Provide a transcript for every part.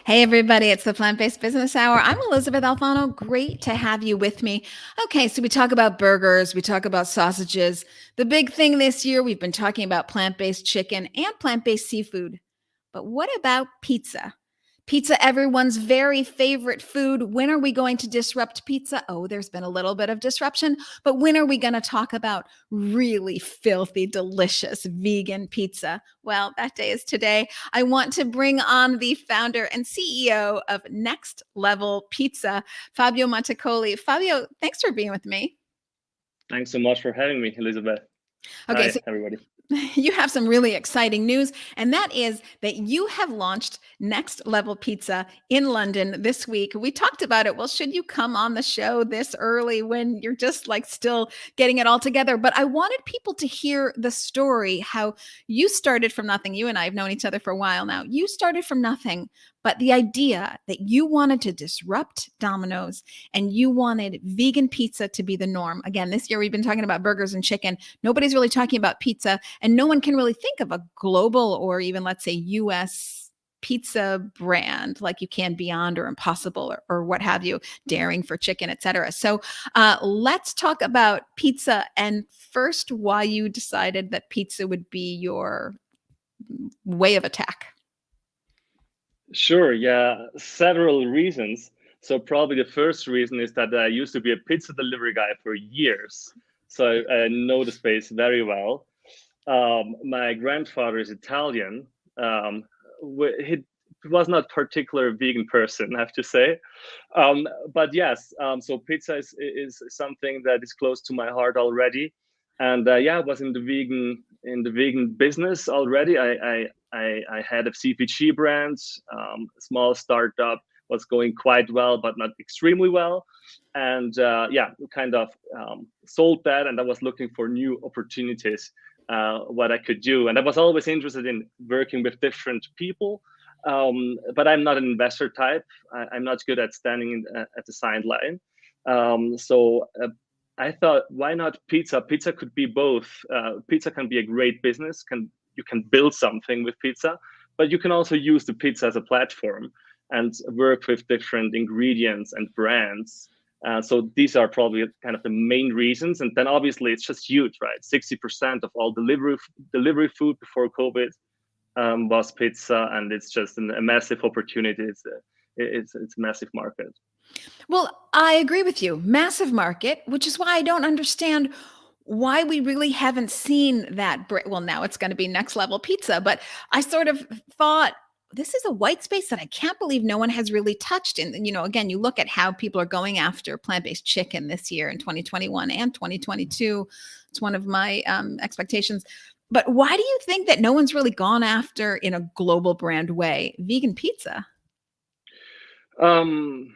Hey, everybody, it's the Plant-Based Business Hour. I'm Elysabeth Alfano. Great to have you with me. Okay, so we talk about burgers, we talk about sausages. The big thing this year, we've been talking about plant-based chicken and plant-based seafood. But what about pizza? Pizza, everyone's very favorite food. When are we going to disrupt pizza? Oh, there's been a little bit of disruption, but when are we going to talk about really filthy, delicious vegan pizza? Well, that day is today. I want to bring on the founder and CEO of Next Level Pizza, Fabio Matticoli. Fabio, thanks for being with me. Thanks so much for having me, Elizabeth. Okay, Hi, so everybody. you have some really exciting news, and that is that you have launched Next Level Pizza in London this week. We talked about it. Well, should you come on the show this early when you're just like still getting it all together? But I wanted people to hear the story, how you started from nothing. You and I have known each other for a while now. You started from nothing, but the idea that you wanted to disrupt Domino's and you wanted vegan pizza to be the norm. Again, this year we've been talking about burgers and chicken. Nobody's really talking about pizza, and no one can really think of a global or even, let's say, US pizza brand like you can Beyond or Impossible or what have you, Daring for Chicken, etc. So let's talk about pizza, and first why you decided that pizza would be your way of attack. Sure, yeah, several reasons. So probably the first reason is that I used to be a pizza delivery guy for years. So I know the space very well. My grandfather is Italian. He was not particular vegan person, I have to say. But yes, so pizza is something that is close to my heart already. And yeah, I was in the vegan business already. I had a CPG brand, a small startup, was going quite well, but not extremely well. And yeah, kind of sold that, and I was looking for new opportunities, what I could do. And I was always interested in working with different people. But I'm not an investor type. I'm not good at standing at the sideline. So I thought, why not pizza? Pizza could be both. Pizza can be a great business. You can build something with pizza, but you can also use the pizza as a platform and work with different ingredients and brands. So these are probably kind of the main reasons. And then obviously it's just huge, right? 60% of all delivery food before COVID was pizza, and it's just a massive opportunity. It's a massive market. Well, I agree with you. Massive market, which is why I don't understand why we really haven't seen that. Well, now it's going to be Next Level Pizza, but I sort of thought this is a white space that I can't believe no one has really touched. And, again, you look at how people are going after plant-based chicken this year in 2021 and 2022. It's one of my expectations. But why do you think that no one's really gone after, in a global brand way, vegan pizza? Um,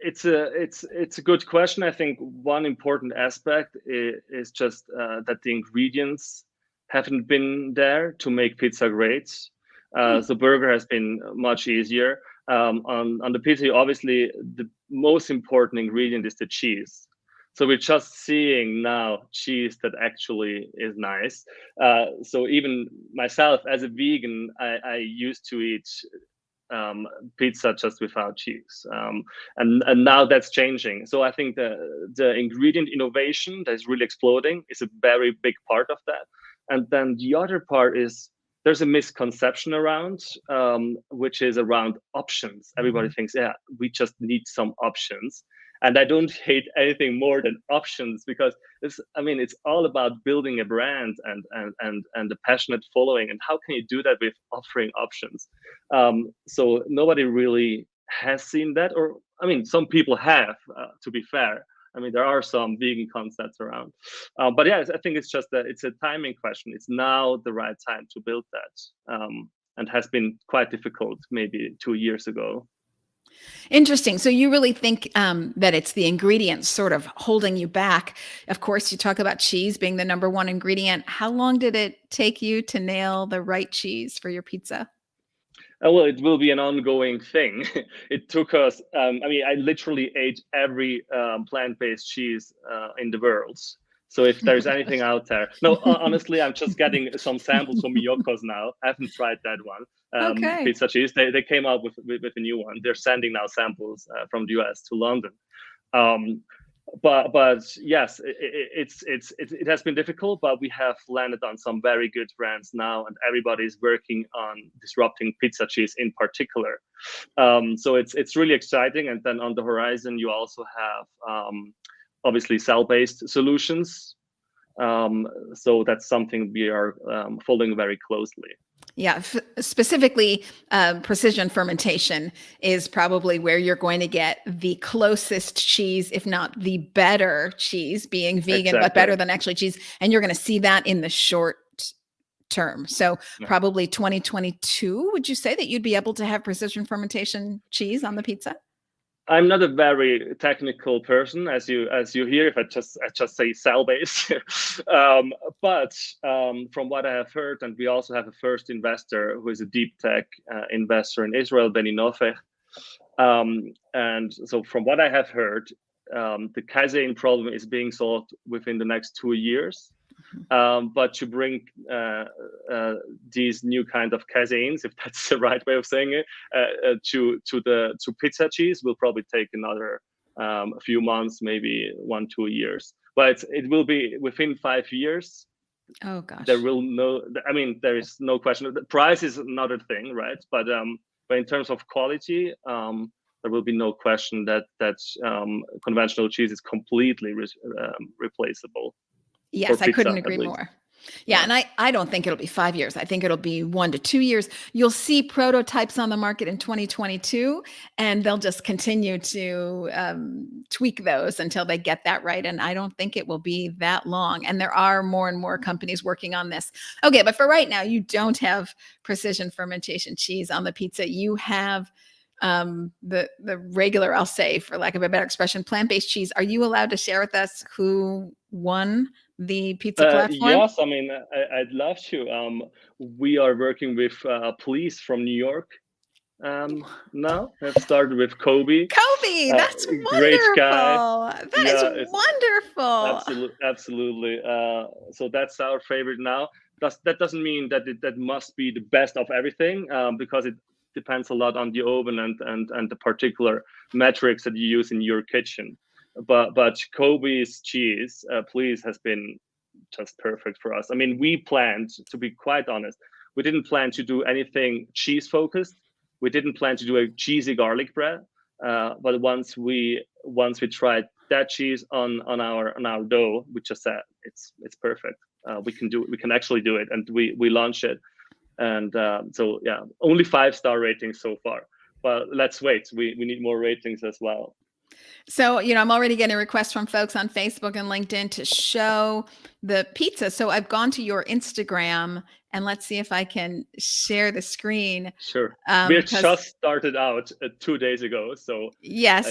it's a good question. I think one important aspect is just that the ingredients haven't been there to make pizza great. So burger has been much easier. On the pizza, obviously the most important ingredient is the cheese. So we're just seeing now cheese that actually is nice. So even myself as a vegan, I used to eat pizza just without cheese, and now that's changing. So I think the ingredient innovation that is really exploding is a very big part of that. And then the other part is there's a misconception around, which is around options. Everybody thinks, yeah, we just need some options. And I don't hate anything more than options, because it's all about building a brand and a passionate following. And how can you do that with offering options? So nobody really has seen that, or some people have. To be fair, there are some vegan concepts around, but yeah, I think it's just it's a timing question. It's now the right time to build that, and has been quite difficult maybe 2 years ago. Interesting. So you really think that it's the ingredients sort of holding you back. Of course, you talk about cheese being the number one ingredient. How long did it take you to nail the right cheese for your pizza? Well, it will be an ongoing thing. It took us. I literally ate every plant-based cheese in the world. So if there's anything out there, no, honestly, I'm just getting some samples from Miyoko's now. I haven't tried that one, Okay. pizza cheese. They came out with a new one. They're sending now samples from the US to London. But yes, it has been difficult, but we have landed on some very good brands now, and everybody's working on disrupting pizza cheese in particular. So it's really exciting. And then on the horizon, you also have obviously cell-based solutions. So that's something we are following very closely. Yeah, specifically, precision fermentation is probably where you're going to get the closest cheese, if not the better cheese, being vegan, but better than actually cheese. And you're going to see that in the short term. So probably 2022, would you say that you'd be able to have precision fermentation cheese on the pizza? I'm not a very technical person, as you hear. If I just say cell based, but from what I have heard, and we also have a first investor who is a deep tech investor in Israel, Benny Nofech. And so from what I have heard, the casein problem is being solved within the next 2 years. But to bring these new kind of caseins, if that's the right way of saying it, to pizza cheese will probably take another few months, maybe 1-2 years. But it will be within 5 years. Oh gosh. There is no question. The price is another thing, right? But in terms of quality, there will be no question that conventional cheese is completely replaceable. Yes, I couldn't agree more. Yeah, and I don't think it'll be 5 years. I think it'll be 1 to 2 years. You'll see prototypes on the market in 2022, and they'll just continue to tweak those until they get that right. And I don't think it will be that long. And there are more and more companies working on this. Okay, but for right now, you don't have precision fermentation cheese on the pizza. You have the regular, I'll say, for lack of a better expression, plant-based cheese. Are you allowed to share with us who won the pizza platform? Yes, I mean, I'd love to. We are working with police from New York now. We've started with Kobe. Kobe, that's wonderful. Great guy. That is wonderful. Absolutely. So that's our favorite now. That doesn't mean that that must be the best of everything, because it depends a lot on the oven and the particular metrics that you use in your kitchen. But Kobe's cheese, please, has been just perfect for us. I mean, we planned, to be quite honest, we didn't plan to do anything cheese focused. We didn't plan to do a cheesy garlic bread. But once we tried that cheese on our dough, we just said it's perfect. We can actually do it, and we launched it. And so yeah, only 5-star ratings so far. But let's wait. We need more ratings as well. So, I'm already getting requests from folks on Facebook and LinkedIn to show the pizza. So I've gone to your Instagram, and let's see if I can share the screen. Sure. We just started out 2 days ago. So yes,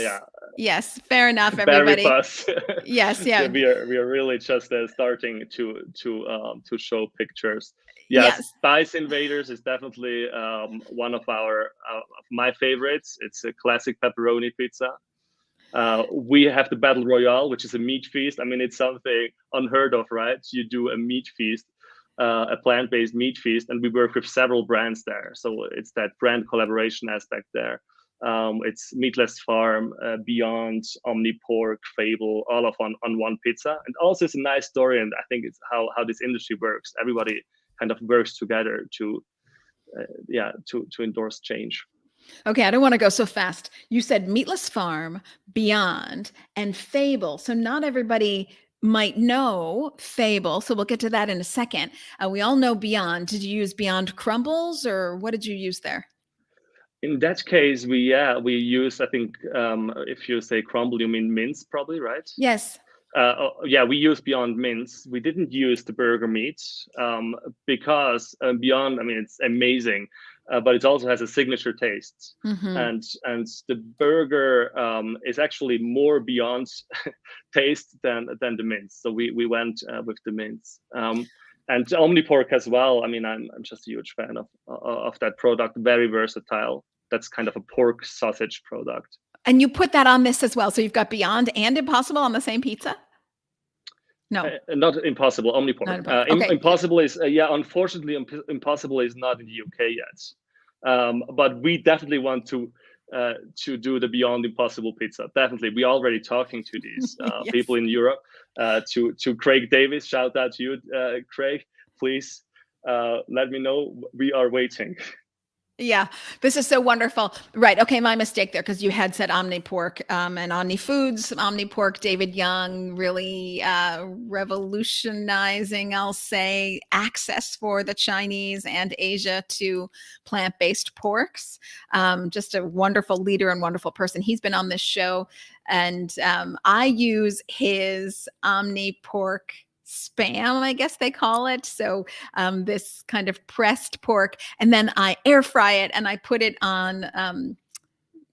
yes, fair enough, everybody. Very fast. Yes, yeah. We are really just starting to show pictures. Yes, Spice Invaders is definitely one of my favorites. It's a classic pepperoni pizza. We have the Battle Royale, which is a meat feast. I mean, it's something unheard of, right? You do a meat feast, a plant-based meat feast, and we work with several brands there. So it's that brand collaboration aspect there. It's Meatless Farm, Beyond, Omnipork, Fable, all on one pizza. And also it's a nice story, and I think it's how this industry works. Everybody kind of works together to endorse change. Okay, I don't want to go so fast. You said Meatless Farm, Beyond, and Fable. So not everybody might know Fable. So we'll get to that in a second. We all know Beyond. Did you use Beyond Crumbles, or what did you use there? In that case, we use, I think, if you say crumble, you mean mince, probably, right? Yes. We use Beyond mince. We didn't use the burger meat because Beyond, I mean, it's amazing, but it also has a signature taste. Mm-hmm. And the burger is actually more Beyond taste than the mince. So we went with the mince. And Omnipork as well. I mean, I'm just a huge fan of that product. Very versatile. That's kind of a pork sausage product. And you put that on this as well. So you've got Beyond and Impossible on the same pizza? No, not Impossible. Omnipork. Okay. Impossible is unfortunately Impossible is not in the UK yet. But we definitely want to do the Beyond Impossible pizza. Definitely, we're already talking to these Yes. people in Europe. To Craig Davis, shout out to you, Craig. Please let me know. We are waiting. Yeah, this is so wonderful. Right. Okay, my mistake there, because you had said OmniPork and Omni Foods. OmniPork, David Young, really revolutionizing, I'll say, access for the Chinese and Asia to plant-based porks. Just a wonderful leader and wonderful person. He's been on this show, and I use his OmniPork spam, I guess they call it. So this kind of pressed pork, and then I air fry it and I put it on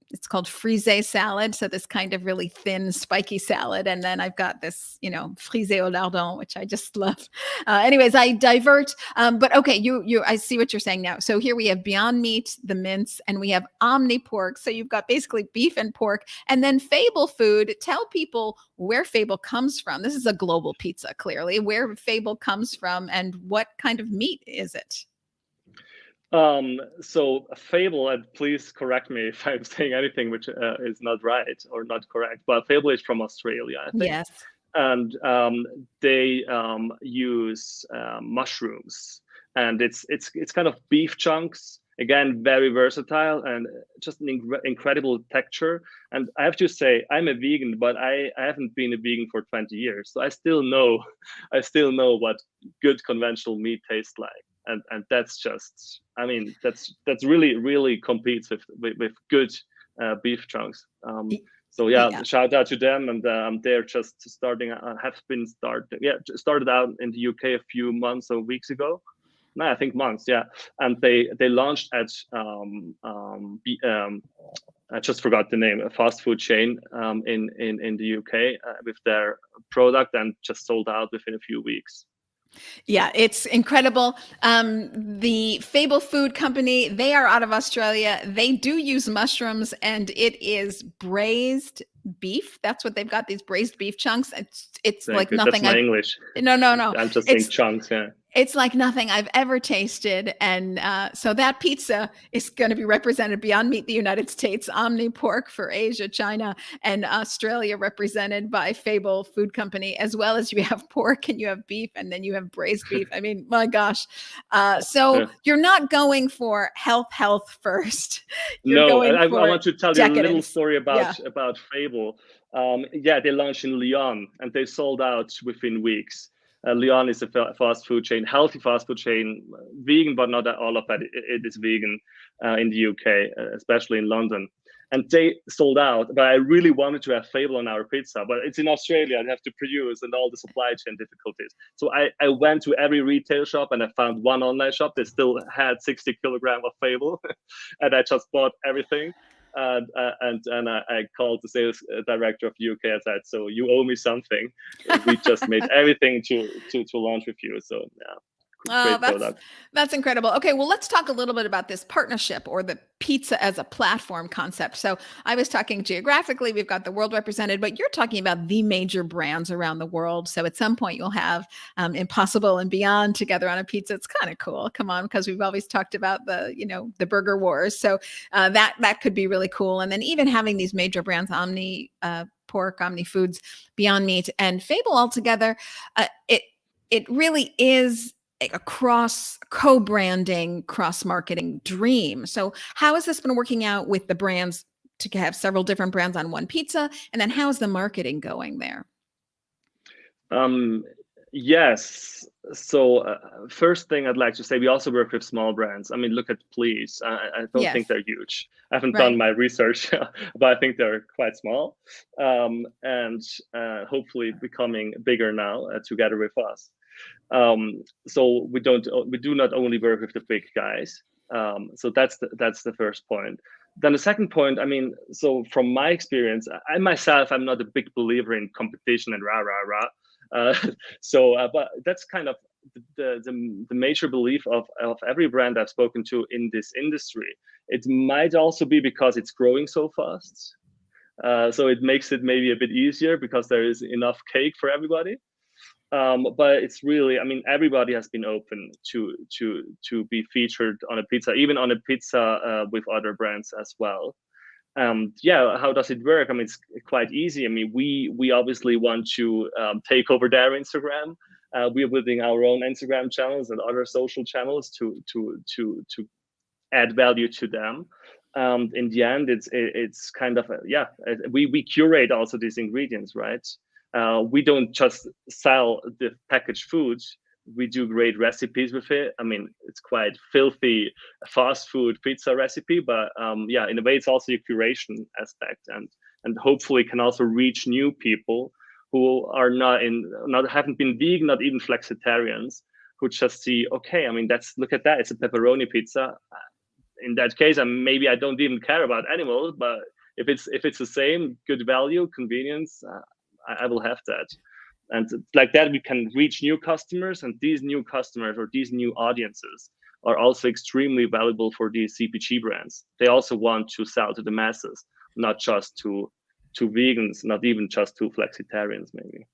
it's called frisé salad. So this kind of really thin, spiky salad. And then I've got this, frisé au lardon, which I just love. Anyways, I divert. But okay, I see what you're saying now. So here we have Beyond Meat, the mince, and we have Omni Pork. So you've got basically beef and pork, and then Fable Food. Tell people where Fable comes from. This is a global pizza, clearly. Where Fable comes from and what kind of meat is it? So Fable, and please correct me if I'm saying anything which is not right or not correct, but Fable is from Australia, I think. Yes. And they use mushrooms, and it's kind of beef chunks. Again, very versatile and just an incredible texture. And I have to say, I'm a vegan, but I haven't been a vegan for 20 years, so I still know what good conventional meat tastes like. And that's just, I mean, that's really competes with good beef chunks. So yeah, shout out to them, and they're just started out in the UK a few months or weeks ago. No, I think months, yeah. And they launched at I just forgot the name, a fast food chain in the UK with their product, and just sold out within a few weeks. Yeah, it's incredible. The Fable Food Company, they are out of Australia. They do use mushrooms, and it is braised beef. That's what they've got, these braised beef chunks. It's like nothing. That's my English. No. I'm just saying chunks, yeah. It's like nothing I've ever tasted. And so that pizza is going to be represented Beyond Meat, the United States, Omni Pork for Asia, China, and Australia represented by Fable Food Company, as well as you have pork and you have beef and then you have braised beef. I mean, my gosh. So you're not going for health first. No, I want to tell you a little story about Fable. They launched in Lyon and they sold out within weeks. Lyon is a fast food chain, healthy fast food chain, vegan, but not all of it. It is vegan in the UK, especially in London. And they sold out, but I really wanted to have Fable on our pizza, but it's in Australia. I have to produce and all the supply chain difficulties. So I went to every retail shop and I found one online shop that still had 60 kilograms of Fable, and I just bought everything. And I called the sales director of UK and said, "So you owe me something. We just made everything to launch with you." So yeah. That's incredible. Okay, well, let's talk a little bit about this partnership or the pizza as a platform concept. So I was talking geographically, we've got the world represented, but you're talking about the major brands around the world. So at some point you'll have Impossible and Beyond together on a pizza. It's kind of cool. Come on, because we've always talked about the burger wars. So that could be really cool. And then even having these major brands, Omni Pork, Omni Foods, Beyond Meat, and Fable all together, it really is a co-branding, cross-marketing dream. So how has this been working out with the brands to have several different brands on one pizza? And then how's the marketing going there? Yes. So first thing I'd like to say, we also work with small brands. I mean, look at Please. I don't think they're huge. I haven't done my research, but I think they're quite small, and hopefully becoming bigger now together with us. So we do not only work with the big guys. So that's the first point. Then the second point, I mean, so from my experience, I'm not a big believer in competition and rah. But that's kind of the major belief of every brand I've spoken to in this industry. It might also be because it's growing so fast. So it makes it maybe a bit easier because there is enough cake for everybody. But it's really, I mean, everybody has been open to be featured on a pizza, even on a pizza with other brands as well. Yeah, how does it work? I mean, it's quite easy. I mean, we obviously want to take over their Instagram. We're building our own Instagram channels and other social channels to add value to them. In the end, it's kind of we curate also these ingredients, right? We don't just sell the packaged foods. We do great recipes with it. I mean, it's quite filthy fast food pizza recipe, but yeah, in a way, it's also a curation aspect, and hopefully can also reach new people who are not haven't been vegan, not even flexitarians, who just see, okay, I mean, look at that, it's a pepperoni pizza. In that case, maybe I don't even care about animals, but if it's the same, good value, convenience, I will have that. And like that, we can reach new customers, and these new customers or these new audiences are also extremely valuable for these CPG brands. They also want to sell to the masses, not just to vegans, not even just to flexitarians, maybe.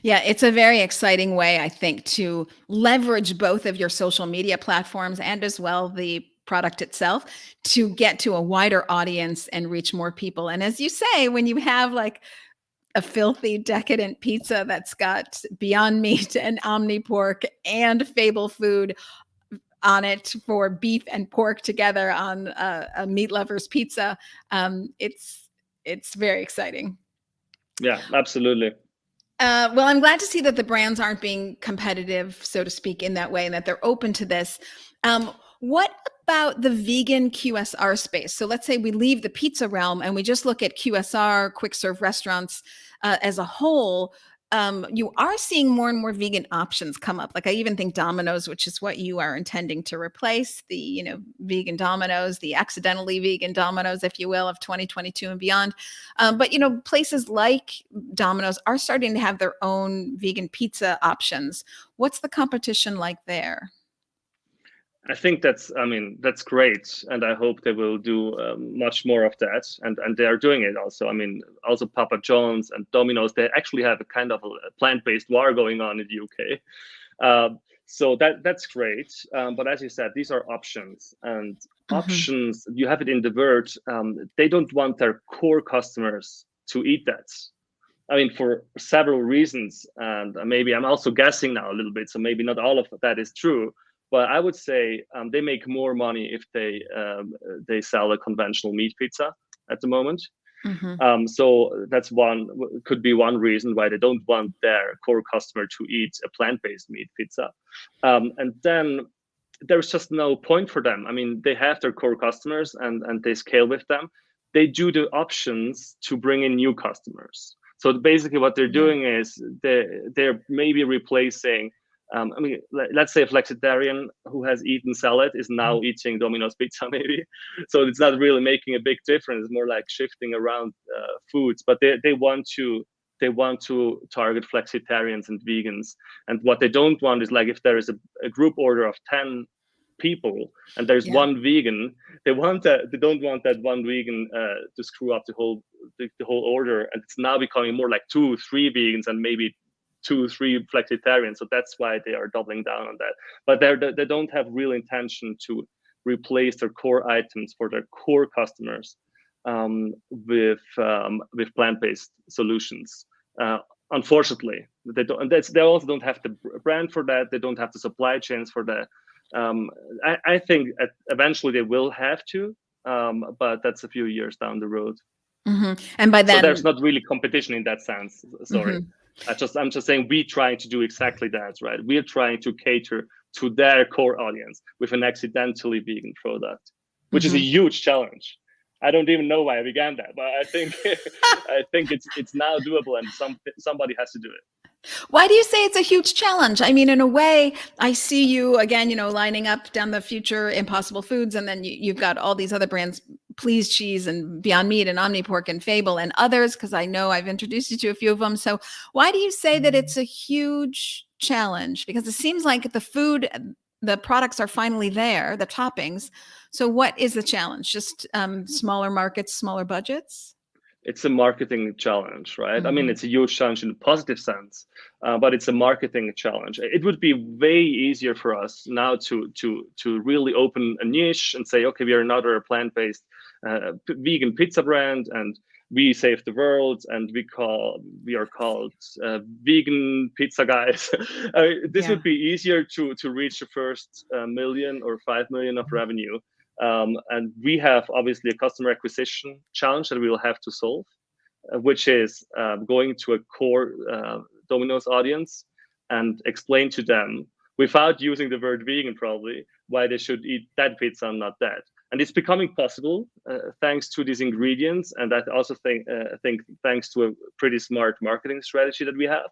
Yeah, it's a very exciting way, I think, to leverage both of your social media platforms and as well the product itself to get to a wider audience and reach more people. And as you say, when you have like a filthy, decadent pizza that's got Beyond Meat and Omni Pork and Fable Food on it for beef and pork together on a meat lover's pizza, it's very exciting. Yeah, absolutely. Well, I'm glad to see that the brands aren't being competitive, so to speak, in that way, and that they're open to this. What about the vegan QSR space? So let's say we leave the pizza realm and we just look at QSR, quick serve restaurants as a whole. You are seeing more and more vegan options come up. Like I even think Domino's, which is what you are intending to replace, the vegan Domino's, the accidentally vegan Domino's, if you will, of 2022 and beyond. But places like Domino's are starting to have their own vegan pizza options. What's the competition like there? I think that's great, and I hope they will do much more of that, and they are doing it also. I mean, also Papa John's and Domino's, they actually have a kind of a plant-based war going on in the UK. So that's great. But as you said, these are options, and options, you have it in the word, they don't want their core customers to eat that. I mean, for several reasons, and maybe I'm also guessing now a little bit, so maybe not all of that is true. But I would say they make more money if they sell a conventional meat pizza at the moment. So that's could be one reason why they don't want their core customer to eat a plant-based meat pizza. And then there's just no point for them. I mean, they have their core customers and they scale with them. They do the options to bring in new customers. So basically what they're doing is they're maybe replacing, I mean, let's say a flexitarian who has eaten salad is now eating Domino's pizza, maybe. So it's not really making a big difference. It's more like shifting around foods, but they want to target flexitarians and vegans. And what they don't want is, like, if there is a group order of 10 people and there's one vegan, they don't want that one vegan to screw up the whole order, and it's now becoming more like 2-3 vegans and maybe 2-3 flexitarians. So that's why they are doubling down on that. But they don't have real intention to replace their core items for their core customers with plant-based solutions. Unfortunately, they don't. And they also don't have the brand for that. They don't have the supply chains for that. I think eventually they will have to, but that's a few years down the road. And by then, so there's not really competition in that sense. Sorry, I'm just saying we're trying to do exactly that, right? We're trying to cater to their core audience with an accidentally vegan product, which is a huge challenge. I don't even know why I began that, but I think I think it's now doable, and somebody has to do it. Why do you say it's a huge challenge? I mean, in a way, I see you again, lining up down the future Impossible Foods, and then you've got all these other brands, Please Cheese and Beyond Meat and Omni Pork and Fable and others, because I know I've introduced you to a few of them. So why do you say that it's a huge challenge? Because it seems like the products are finally there, the toppings. So what is the challenge? Just smaller markets, smaller budgets? it's a marketing challenge, right? I mean, Mhm. it's a huge challenge in a positive sense, but it's a marketing challenge. It would be way easier for us now to really open a niche and say, okay, we are another plant-based vegan pizza brand, and we save the world, and we are called vegan pizza guys. This Yeah. would be easier to reach the first million or 5 million of revenue. And we have obviously a customer acquisition challenge that we will have to solve, which is going to a core Domino's audience and explain to them, without using the word vegan probably, why they should eat that pizza and not that. And it's becoming possible thanks to these ingredients. And I also think thanks to a pretty smart marketing strategy that we have.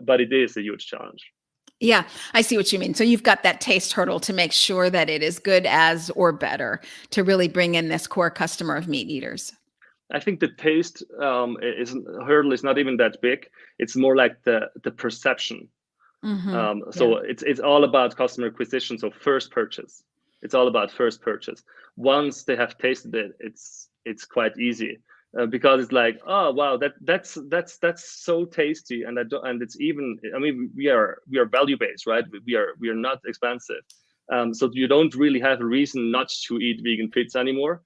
But it is a huge challenge. Yeah, I see what you mean. So you've got that taste hurdle to make sure that it is good as or better to really bring in this core customer of meat eaters. I think the taste hurdle is not even that big. It's more like the perception. Mm-hmm. So it's all about customer acquisition. So first purchase, it's all about first purchase. Once they have tasted it, it's quite easy because it's like, oh wow, that's so tasty, and it's even. I mean, we are value based, right? We are not expensive, so you don't really have a reason not to eat vegan pizza anymore.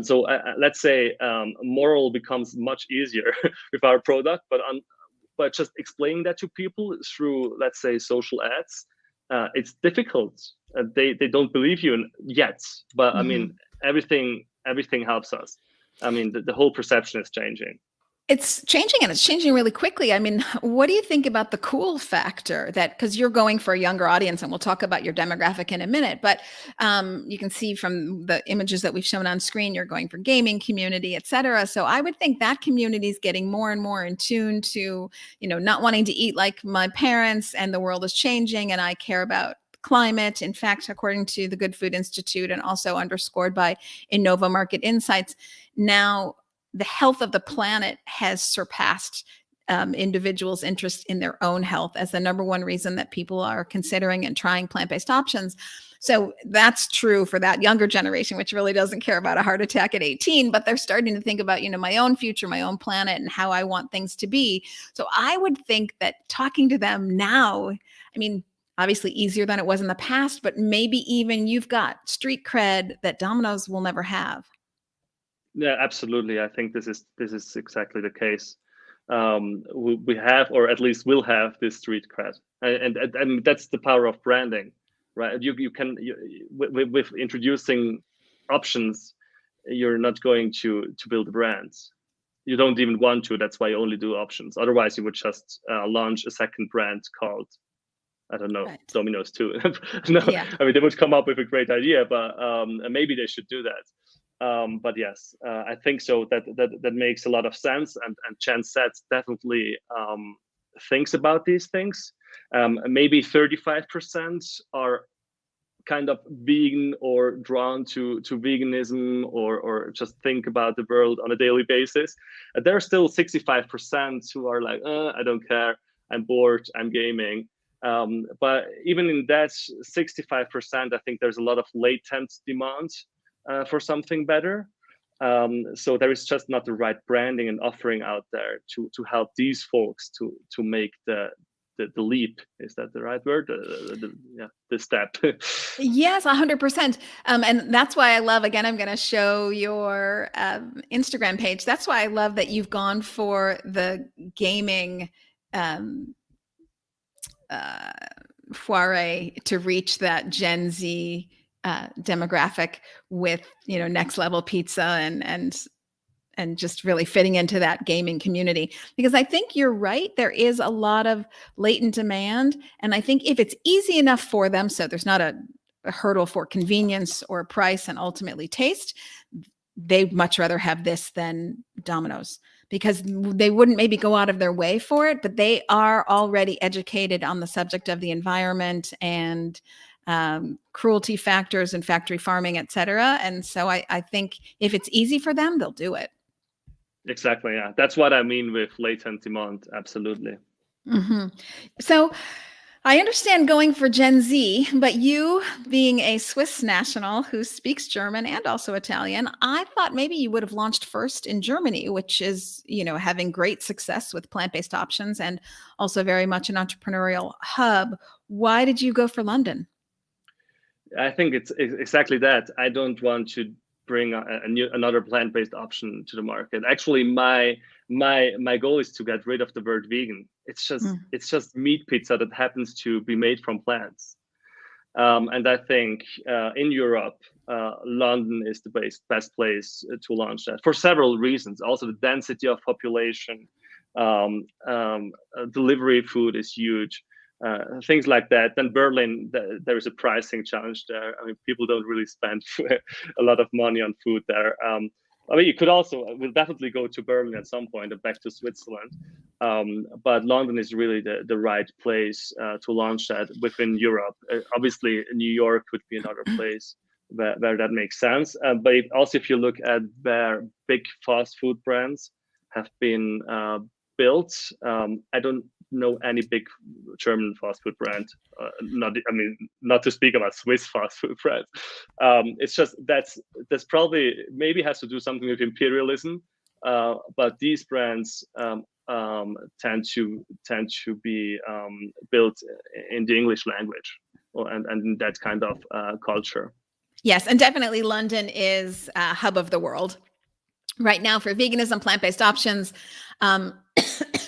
So let's say moral becomes much easier with our product, but just explaining that to people through, let's say, social ads, it's difficult. They don't believe you yet, but I mean, everything helps us. I mean, the whole perception is changing. It's changing, and it's changing really quickly. I mean, what do you think about the cool factor that, because you're going for a younger audience, and we'll talk about your demographic in a minute, but you can see from the images that we've shown on screen, you're going for gaming community, et cetera. So I would think that community is getting more and more in tune to, not wanting to eat like my parents, and the world is changing, and I care about climate. In fact, according to the Good Food Institute, and also underscored by Innova Market Insights, now the health of the planet has surpassed individuals' interest in their own health as the number one reason that people are considering and trying plant-based options. So that's true for that younger generation, which really doesn't care about a heart attack at 18, but they're starting to think about, my own future, my own planet, and how I want things to be. So I would think that talking to them now, I mean, obviously easier than it was in the past, but maybe even you've got street cred that Domino's will never have. Yeah, absolutely. I think this is exactly the case. We have, or at least will have, this street cred, and that's the power of branding, right? You can with introducing options, you're not going to build brands. You don't even want to. That's why you only do options. Otherwise, you would just launch a second brand called, I don't know, Right. Domino's too. No, Yeah. I mean, they would come up with a great idea, but maybe they should do that. But yes, I think so. That makes a lot of sense, and Gen Z definitely thinks about these things. Maybe 35% are kind of vegan or drawn to veganism, or just think about the world on a daily basis. There are still 65% who are like, I don't care, I'm bored, I'm gaming. But even in that 65%, I think there's a lot of latent demand for something better. So there is just not the right branding and offering out there to help these folks to make the leap. Is that the right word? The step. Yes, 100%. And that's why I love, again, I'm going to show your Instagram page. That's why I love that you've gone for the gaming foray to reach that Gen Z demographic with, Next Level Pizza and just really fitting into that gaming community. Because I think you're right, there is a lot of latent demand. And I think if it's easy enough for them, so there's not a hurdle for convenience or price and ultimately taste, they'd much rather have this than Domino's, because they wouldn't maybe go out of their way for it, but they are already educated on the subject of the environment and cruelty factors and factory farming, et cetera. And so I think if it's easy for them, they'll do it. Exactly. Yeah, that's what I mean with latent demand. Absolutely. Mm-hmm. So I understand going for Gen Z, but you being a Swiss national who speaks German and also Italian, I thought maybe you would have launched first in Germany, which is, having great success with plant-based options and also very much an entrepreneurial hub. Why did you go for London? I think it's exactly that. I don't want to bring another plant-based option to the market. Actually, my goal is to get rid of the word vegan. It's just meat pizza that happens to be made from plants. And I think in Europe, London is the best place to launch that for several reasons. Also, the density of population, delivery food is huge. Things like that. Then Berlin, there is a pricing challenge there. I mean, people don't really spend a lot of money on food there. I mean, you could also, we'll definitely go to Berlin at some point and back to Switzerland. But London is really the right place to launch that within Europe. Obviously, New York would be another place where that makes sense. But also, if you look at where big fast food brands have been built, I don't know any big German fast food brand. Not to speak about Swiss fast food brands. It's just that's probably maybe has to do something with imperialism. But these brands tend to be built in the English language and in that kind of culture. Yes, and definitely London is a hub of the world right now for veganism, plant-based options.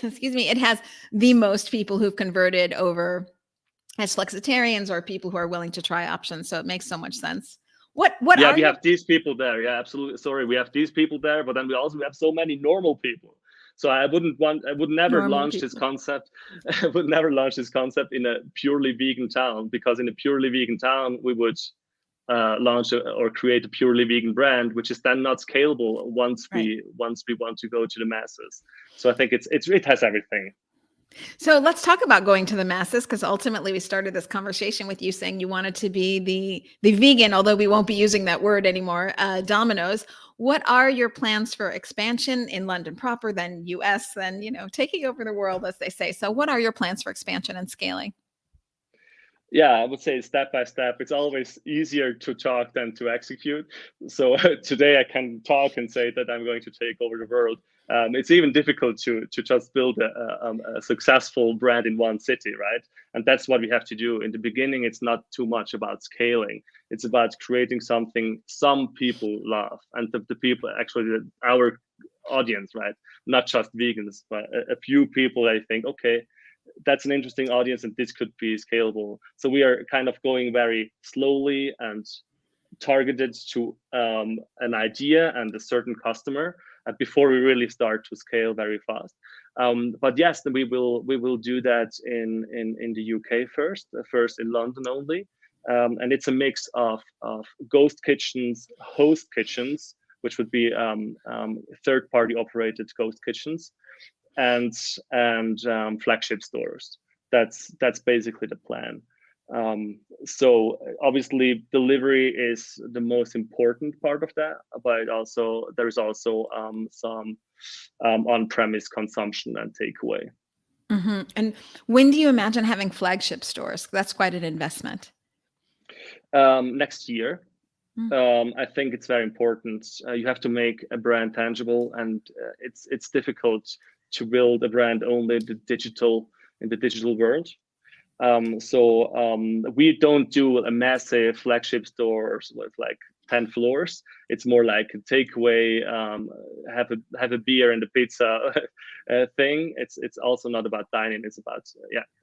Excuse me, it has the most people who've converted over as flexitarians or people who are willing to try options. So it makes so much sense. What yeah, we have these people there. Yeah, absolutely. Sorry, we have these people there, but then we also have so many normal people. So I would never launch this concept. I would never launch this concept in a purely vegan town, because in a purely vegan town, we would launch or create a purely vegan brand, which is then not scalable once we want to go to the masses. So I think it has everything. So let's talk about going to the masses, because ultimately we started this conversation with you saying you wanted to be the vegan, although we won't be using that word anymore, Domino's. What are your plans for expansion in London proper, then US, then, taking over the world, as they say? So what are your plans for expansion and scaling? Yeah, I would say step by step. It's always easier to talk than to execute. So today I can talk and say that I'm going to take over the world. It's even difficult to just build a successful brand in one city, right? And that's what we have to do. In the beginning, it's not too much about scaling. It's about creating something some people love. And the people, actually, our audience, right? Not just vegans, but a few people, I think, okay, that's an interesting audience and this could be scalable. So we are kind of going very slowly and targeted to an idea and a certain customer before we really start to scale very fast. But yes, we will do that in the UK first in London only. And it's a mix of ghost kitchens, host kitchens, which would be third-party operated ghost kitchens, and flagship stores. That's basically the plan. So obviously delivery is the most important part of that, but also there's also some on-premise consumption and takeaway. Mm-hmm. And when do you imagine having flagship stores? That's quite an investment. Next year. I think it's very important. You have to make a brand tangible, and it's difficult to build a brand only in the digital world. So we don't do a massive flagship stores with like 10 floors. It's more like a takeaway, have a beer and a pizza thing. It's also not about dining. It's about,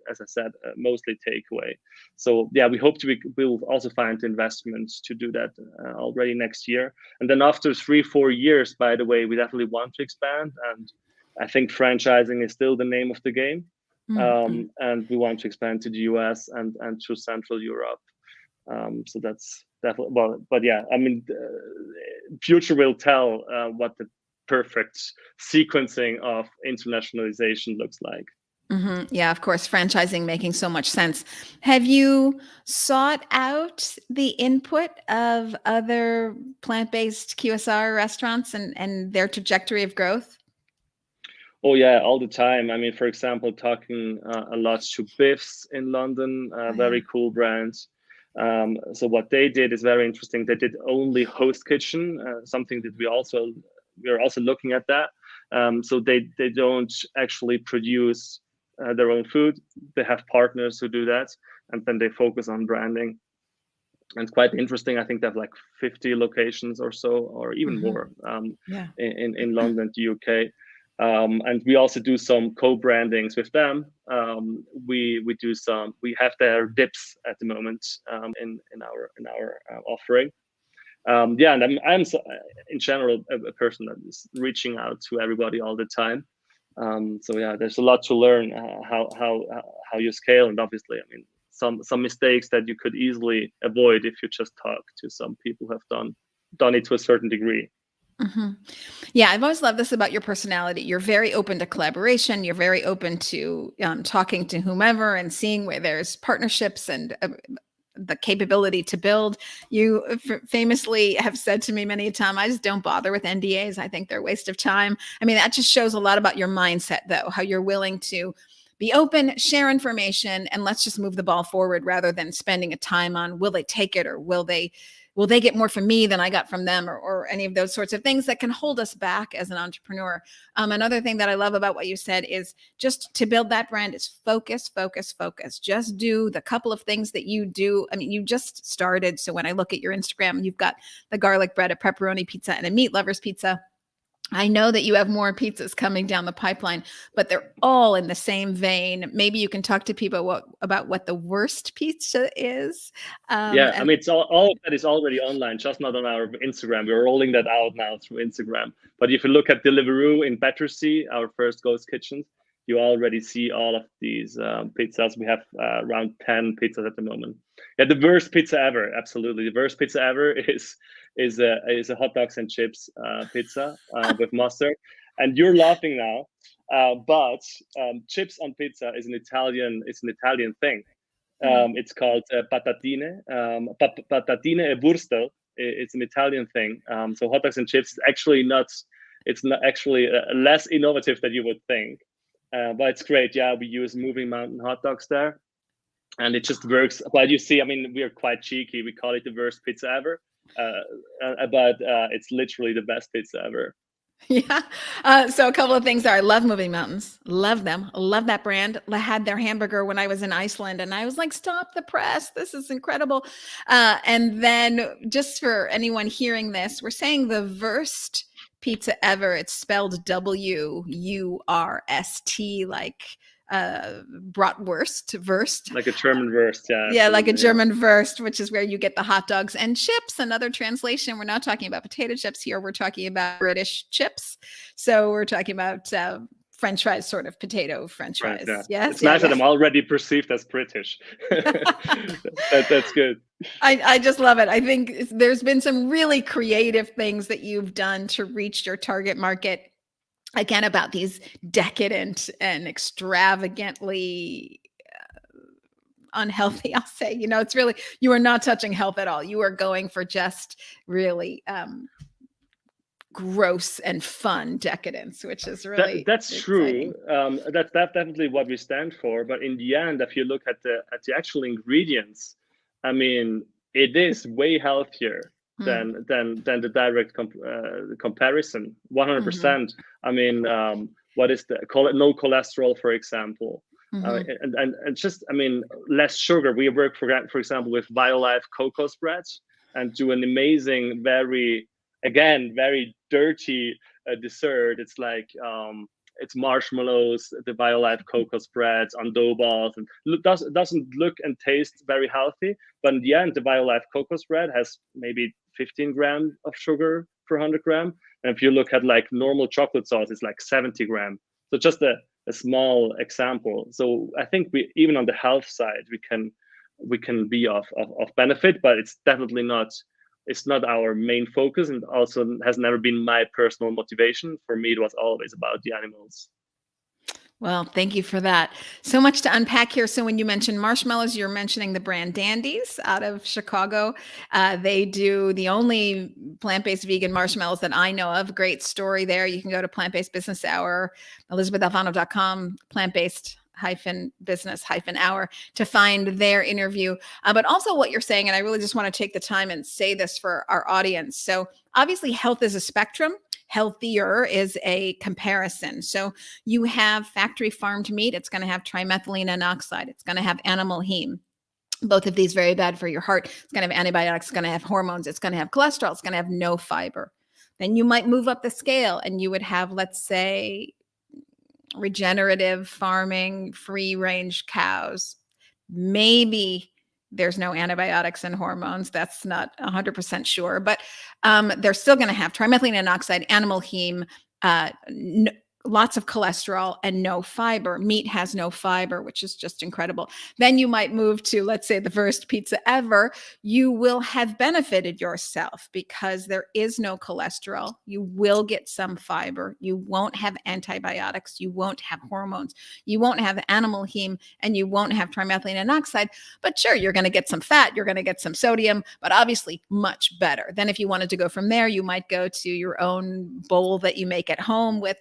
as I said, mostly takeaway. So yeah, we hope we'll also find investments to do that already next year. And then after 3-4 years, by the way, we definitely want to expand. And I think franchising is still the name of the game. And we want to expand to the US and to Central Europe. So that's definitely, well, but yeah, I mean, future will tell what the perfect sequencing of internationalization looks like. Mm-hmm. Yeah, of course, franchising making so much sense. Have you sought out the input of other plant-based QSR restaurants and their trajectory of growth? Oh yeah, all the time. I mean, for example, talking a lot to Biffs in London, very cool brands. So what they did is very interesting. They did only host kitchen, something that we're also looking at that. So they don't actually produce their own food. They have partners who do that, and then they focus on branding. And it's quite interesting. I think they have like 50 locations or so, or even more, in London, the UK. And we also do some co-brandings with them. We have their dips at the moment, in our offering. And I'm in general a person that is reaching out to everybody all the time. So yeah, there's a lot to learn, how you scale, and obviously, I mean, some mistakes that you could easily avoid if you just talk to some people who have done it to a certain degree. Mm-hmm. Yeah, I've always loved this about your personality. You're very open to collaboration. You're very open to talking to whomever and seeing where there's partnerships and the capability to build. You famously have said to me many a time, I just don't bother with NDAs. I think they're a waste of time. I mean, that just shows a lot about your mindset, though, how you're willing to be open, share information, and let's just move the ball forward rather than spending a time on will they take it or will they get more from me than I got from them, or any of those sorts of things that can hold us back as an entrepreneur. Another thing that I love about what you said is just to build that brand is focus, focus, focus. Just do the couple of things that you do. I mean, you just started. So when I look at your Instagram, you've got the garlic bread, a pepperoni pizza, and a meat lovers pizza. I know that you have more pizzas coming down the pipeline, but they're all in the same vein. Maybe you can talk to people about what the worst pizza is. I mean, it's all of that is already online, just not on our Instagram. We're rolling that out now through Instagram. But if you look at Deliveroo in Battersea, our first ghost kitchen, you already see all of these pizzas. We have around 10 pizzas at the moment. Yeah, the worst pizza ever. Absolutely, the worst pizza ever is a hot dogs and chips pizza with mustard. And you're laughing now, but chips on pizza is an Italian thing. It's called patatine. Patatine e wurstel. It's an Italian thing. So hot dogs and chips is actually not. It's not actually less innovative than you would think. But it's great. Yeah, we use moving mountain hot dogs there, and it just works. But you see, I mean, we are quite cheeky. We call it the worst pizza ever, but it's literally the best pizza ever. Yeah. So a couple of things there. I love Moving Mountains. Love them. Love that brand. I had their hamburger when I was in Iceland, and I was like, stop the press. This is incredible. And then just for anyone hearing this, we're saying the worst pizza ever. It's spelled WURST, like bratwurst, like a German wurst. Yeah, like a German wurst, which is where you get the hot dogs and chips. Another translation, we're not talking about potato chips here, we're talking about British chips. So we're talking about French fries, sort of potato French fries. Yeah. Yes, it's nice that I'm already perceived as British. That's good. I just love it. I think there's been some really creative things that you've done to reach your target market. Again, about these decadent and extravagantly unhealthy, I'll say. You know, it's really, you are not touching health at all. You are going for just really gross and fun decadence, which is really that's exciting. True. That's definitely what we stand for. But in the end, if you look at the actual ingredients, I mean, it is way healthier than the direct comparison. 100%. I mean, what is no cholesterol, for example, and just, I mean, less sugar. We work for example with BioLife cocoa spreads and do an amazing, very dirty dessert. It's like it's marshmallows, the BioLife cocoa spreads on dough balls, and doesn't look and taste very healthy. But in the end, the BioLife cocoa spread has maybe 15 grams of sugar per 100 gram. And if you look at like normal chocolate sauce, it's like 70 grams. So just a small example. So I think we, even on the health side, we can be of benefit, but it's definitely not. It's not our main focus, and also has never been my personal motivation. For me, it was always about the animals. Well, thank you for that. So much to unpack here. So when you mention marshmallows, you're mentioning the brand Dandies out of Chicago. They do the only plant-based vegan marshmallows that I know of. Great story there. You can go to Plantbased Business Hour, ElisabethAlfano.com, plant-based business hour to find their interview. But also what you're saying, and I really just want to take the time and say this for our audience. So obviously health is a spectrum. Healthier is a comparison. So you have factory farmed meat. It's going to have trimethylene N-oxide. It's going to have animal heme. Both of these very bad for your heart. It's going to have antibiotics. It's going to have hormones. It's going to have cholesterol. It's going to have no fiber. Then you might move up the scale and you would have, let's say, regenerative farming, free range cows. Maybe there's no antibiotics and hormones. That's not 100% sure, but they're still going to have trimethylene N-oxide, animal heme, lots of cholesterol, and no fiber. Meat has no fiber, which is just incredible. Then you might move to, let's say, the first pizza ever. You will have benefited yourself because there is no cholesterol. You will get some fiber. You won't have antibiotics. You won't have hormones. You won't have animal heme, and you won't have trimethylene N-oxide. But sure, you're going to get some fat. You're going to get some sodium, but obviously much better. Then if you wanted to go from there, you might go to your own bowl that you make at home with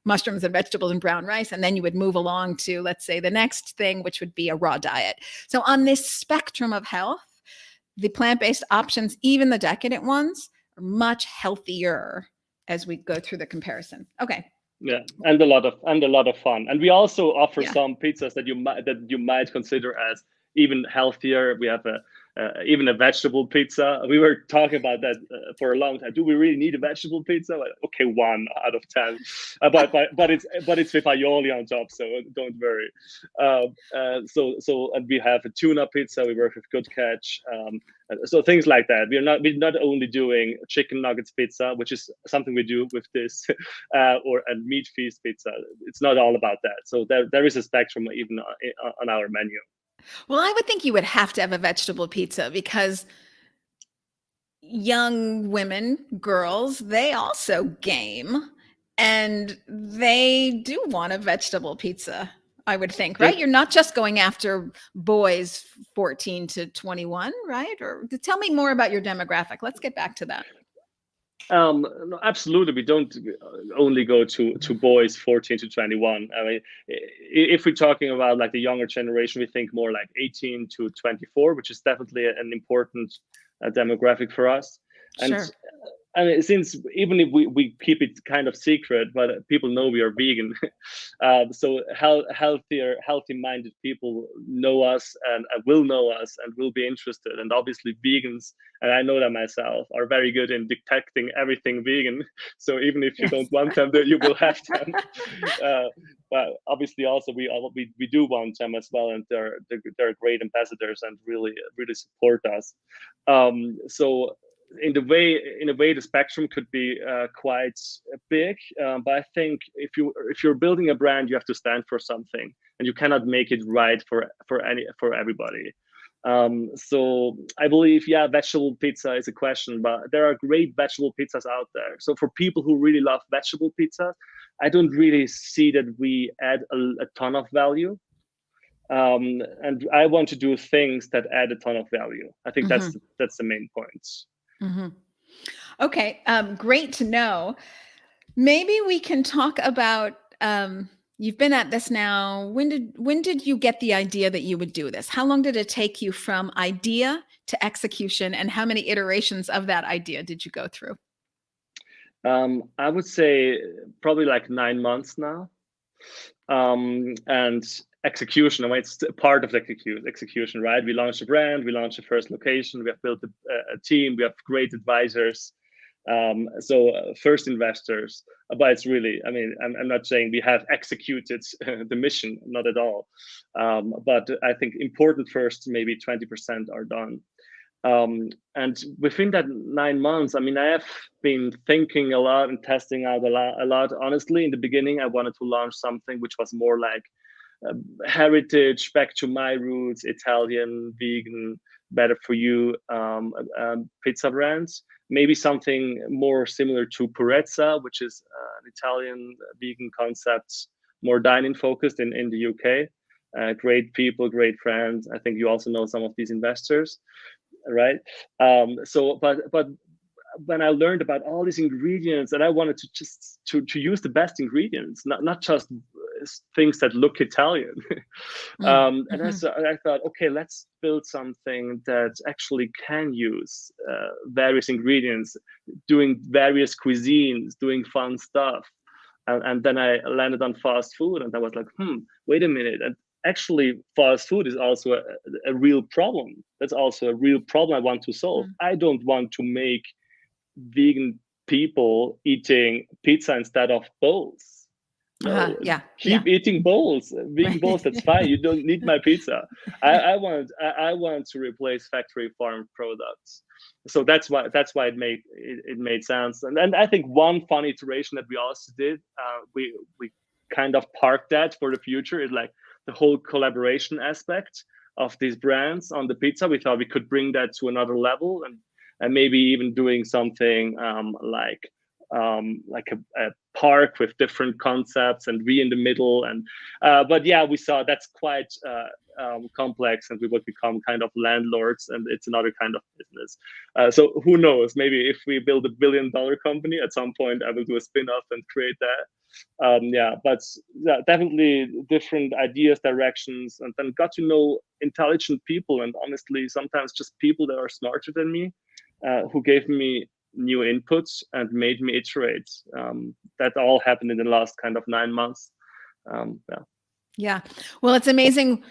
mushrooms and vegetables and brown rice. And then you would move along to, let's say, the next thing, which would be a raw diet. So on this spectrum of health, the plant-based options, even the decadent ones, are much healthier as we go through the comparison. Okay. Yeah, and a lot of fun. And we also offer some pizzas that you might consider as even healthier. We have even a vegetable pizza. We were talking about that for a long time. Do we really need a vegetable pizza? Well, okay, 1 out of 10. But it's with aioli on top, so don't worry. So and we have a tuna pizza. We work with Good Catch. So things like that. We're not only doing chicken nuggets pizza, which is something we do with this, or a meat feast pizza. It's not all about that. So there is a spectrum even on our menu. Well, I would think you would have to have a vegetable pizza because young women, girls, they also game and they do want a vegetable pizza, I would think, right? You're not just going after boys 14 to 21, right? Or tell me more about your demographic. Let's get back to that. No, absolutely. We don't only go to boys 14 to 21. I mean, if we're talking about like the younger generation, we think more like 18 to 24, which is definitely an important demographic for us. And sure. I mean, since even if we keep it kind of secret, but people know we are vegan. So healthy-minded people know us and will know us and will be interested. And obviously vegans, and I know that myself, are very good in detecting everything vegan. So even if you don't want them, you will have them. But obviously also we do want them as well. And they're great ambassadors and really support us. So in a way, the spectrum could be quite big. But I think if you're building a brand, you have to stand for something, and you cannot make it right for everybody. So I believe, vegetable pizza is a question, but there are great vegetable pizzas out there. So for people who really love vegetable pizza, I don't really see that we add a ton of value. And I want to do things that add a ton of value. I think that's the main point. Okay, great to know. Maybe we can talk about, you've been at this now. When did you get the idea that you would do this? How long did it take you from idea to execution, and how many iterations of that idea did you go through? I would say probably like 9 months now. And execution, I mean, it's part of the execution, right? We launched a brand, we launched the first location, we have built a team, we have great advisors. So first investors, but it's really, I mean, I'm not saying we have executed the mission, not at all. But I think important first, maybe 20% are done. And within that 9 months, I mean, I have been thinking a lot and testing out a lot. Honestly, in the beginning, I wanted to launch something which was more like heritage, back to my roots, Italian, vegan, better for you pizza brands. Maybe something more similar to PZA, which is an Italian vegan concept more dining focused in the UK. Great people, great friends. I think you also know some of these investors, right? So, but when I learned about all these ingredients, and I wanted to just to use the best ingredients, not just things that look Italian. And I thought, okay, let's build something that actually can use various ingredients, doing various cuisines, doing fun stuff. And then I landed on fast food, and I was like, wait a minute. And actually, fast food is also a real problem. That's also a real problem I want to solve. I don't want to make vegan people eating pizza instead of bowls. No, keep eating bowls, vegan bowls. That's fine. You don't need my pizza. I want to replace factory farmed products. So that's why it made sense. And I think one fun iteration that we also did, we kind of parked that for the future, is like the whole collaboration aspect of these brands on the pizza. We thought we could bring that to another level, and maybe even doing something like a park with different concepts and we in the middle. And but yeah, we saw that's quite complex, and we would become kind of landlords, and it's another kind of business. So who knows, maybe if we build $1 billion company at some point, I will do a spin-off and create that. Yeah, but definitely different ideas, directions, and then got to know intelligent people, and honestly sometimes just people that are smarter than me, who gave me new inputs and made me iterate. That all happened in the last kind of 9 months. Yeah. Well, it's amazing,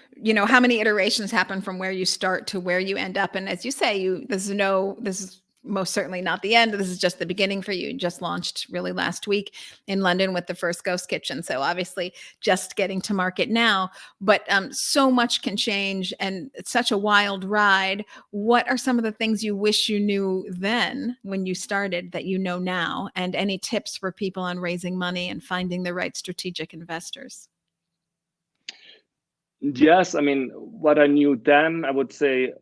how many iterations happen from where you start to where you end up. And as you say, this is most certainly not the end. This is just the beginning for you. You just launched really last week in London with the first ghost kitchen. So obviously just getting to market now, but so much can change, and it's such a wild ride. What are some of the things you wish you knew then when you started that you know now? And any tips for people on raising money and finding the right strategic investors? Yes, I mean, what I knew then, I would say